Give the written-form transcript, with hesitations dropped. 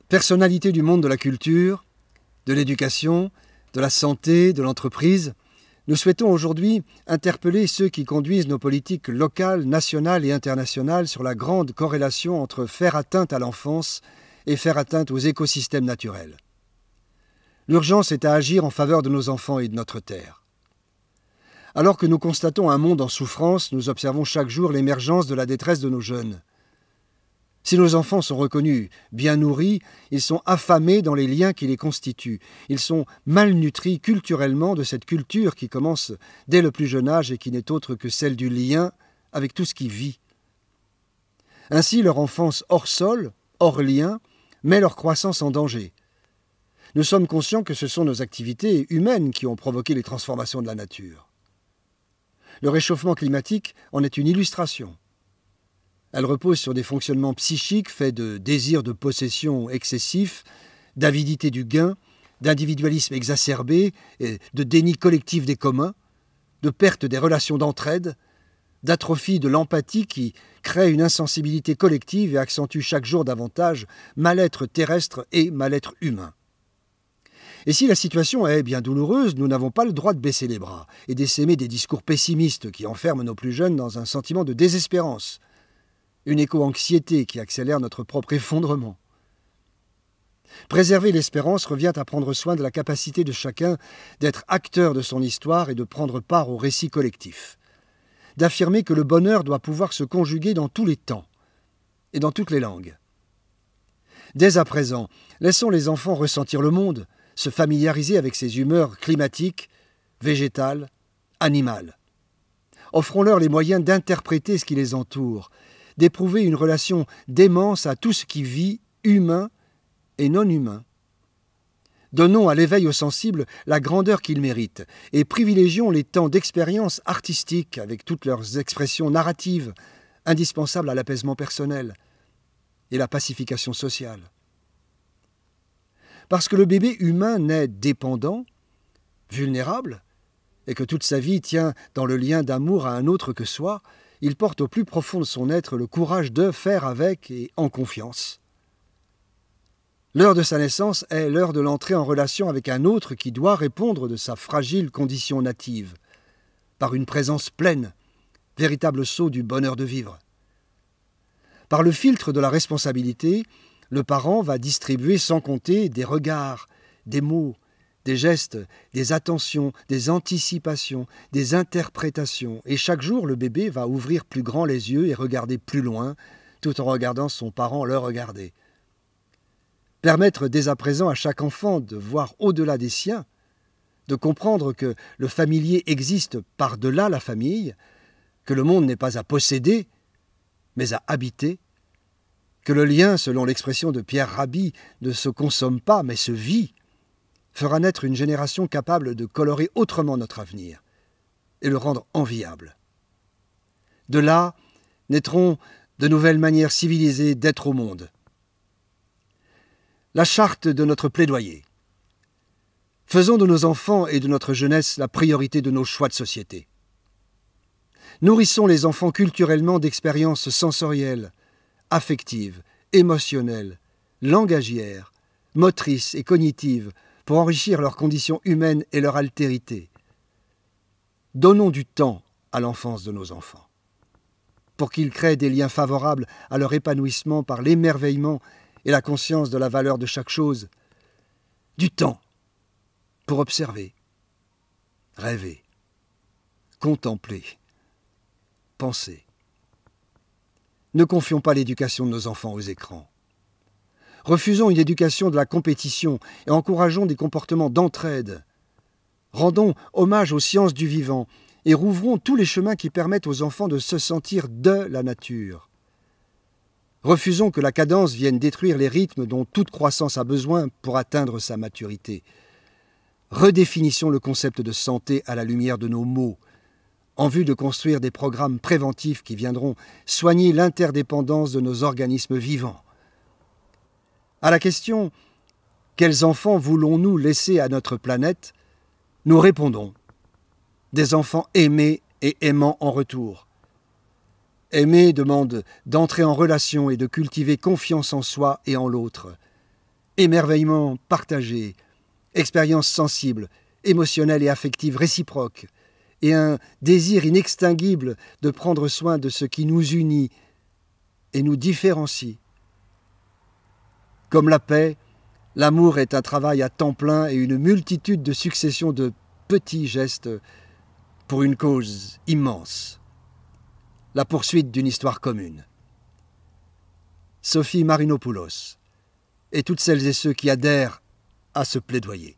Personnalité du monde de la culture, de l'éducation, de la santé, de l'entreprise, nous souhaitons aujourd'hui interpeller ceux qui conduisent nos politiques locales, nationales et internationales sur la grande corrélation entre faire atteinte à l'enfance et faire atteinte aux écosystèmes naturels. L'urgence est à agir en faveur de nos enfants et de notre terre. Alors que nous constatons un monde en souffrance, nous observons chaque jour l'émergence de la détresse de nos jeunes. Si nos enfants sont reconnus bien nourris, ils sont affamés dans les liens qui les constituent. Ils sont malnutris culturellement de cette culture qui commence dès le plus jeune âge et qui n'est autre que celle du lien avec tout ce qui vit. Ainsi, leur enfance hors sol, hors lien, met leur croissance en danger. Nous sommes conscients que ce sont nos activités humaines qui ont provoqué les transformations de la nature. Le réchauffement climatique en est une illustration. Elle repose sur des fonctionnements psychiques faits de désirs de possession excessifs, d'avidité du gain, d'individualisme exacerbé et de déni collectif des communs, de perte des relations d'entraide, d'atrophie de l'empathie qui crée une insensibilité collective et accentue chaque jour davantage mal-être terrestre et mal-être humain. Et si la situation est bien douloureuse, nous n'avons pas le droit de baisser les bras et d'essaimer des discours pessimistes qui enferment nos plus jeunes dans un sentiment de désespérance, une éco-anxiété qui accélère notre propre effondrement. Préserver l'espérance revient à prendre soin de la capacité de chacun d'être acteur de son histoire et de prendre part au récit collectif, d'affirmer que le bonheur doit pouvoir se conjuguer dans tous les temps et dans toutes les langues. Dès à présent, laissons les enfants ressentir le monde, se familiariser avec ses humeurs climatiques, végétales, animales. Offrons-leur les moyens d'interpréter ce qui les entoure, d'éprouver une relation d'aimance à tout ce qui vit, humain et non humain. Donnons à l'éveil aux sensibles la grandeur qu'ils méritent et privilégions les temps d'expérience artistique avec toutes leurs expressions narratives, indispensables à l'apaisement personnel et la pacification sociale. Parce que le bébé humain naît dépendant, vulnérable, et que toute sa vie tient dans le lien d'amour à un autre que soi, il porte au plus profond de son être le courage de faire avec et en confiance. L'heure de sa naissance est l'heure de l'entrée en relation avec un autre qui doit répondre de sa fragile condition native, par une présence pleine, véritable sceau du bonheur de vivre. Par le filtre de la responsabilité, le parent va distribuer sans compter des regards, des mots, des gestes, des attentions, des anticipations, des interprétations. Et chaque jour, le bébé va ouvrir plus grand les yeux et regarder plus loin, tout en regardant son parent le regarder. Permettre dès à présent à chaque enfant de voir au-delà des siens, de comprendre que le familier existe par-delà la famille, que le monde n'est pas à posséder, mais à habiter, que le lien, selon l'expression de Pierre Rabhi, ne se consomme pas, mais se vit, fera naître une génération capable de colorer autrement notre avenir et le rendre enviable. De là naîtront de nouvelles manières civilisées d'être au monde. La charte de notre plaidoyer. Faisons de nos enfants et de notre jeunesse la priorité de nos choix de société. Nourrissons les enfants culturellement d'expériences sensorielles, affectives, émotionnelles, langagières, motrices et cognitives, pour enrichir leurs conditions humaines et leur altérité. Donnons du temps à l'enfance de nos enfants, pour qu'ils créent des liens favorables à leur épanouissement par l'émerveillement et la conscience de la valeur de chaque chose. Du temps pour observer, rêver, contempler, penser. Ne confions pas l'éducation de nos enfants aux écrans. Refusons une éducation de la compétition et encourageons des comportements d'entraide. Rendons hommage aux sciences du vivant et rouvrons tous les chemins qui permettent aux enfants de se sentir de la nature. Refusons que la cadence vienne détruire les rythmes dont toute croissance a besoin pour atteindre sa maturité. Redéfinissons le concept de santé à la lumière de nos mots, en vue de construire des programmes préventifs qui viendront soigner l'interdépendance de nos organismes vivants. À la question « Quels enfants voulons-nous laisser à notre planète ?», nous répondons « Des enfants aimés et aimants en retour. » Aimer demande d'entrer en relation et de cultiver confiance en soi et en l'autre. émerveillement partagé, expérience sensible, émotionnelle et affective réciproque, et un désir inextinguible de prendre soin de ce qui nous unit et nous différencie. Comme la paix, l'amour est un travail à temps plein et une multitude de successions de petits gestes pour une cause immense, la poursuite d'une histoire commune. Sophie Marinopoulos et toutes celles et ceux qui adhèrent à ce plaidoyer.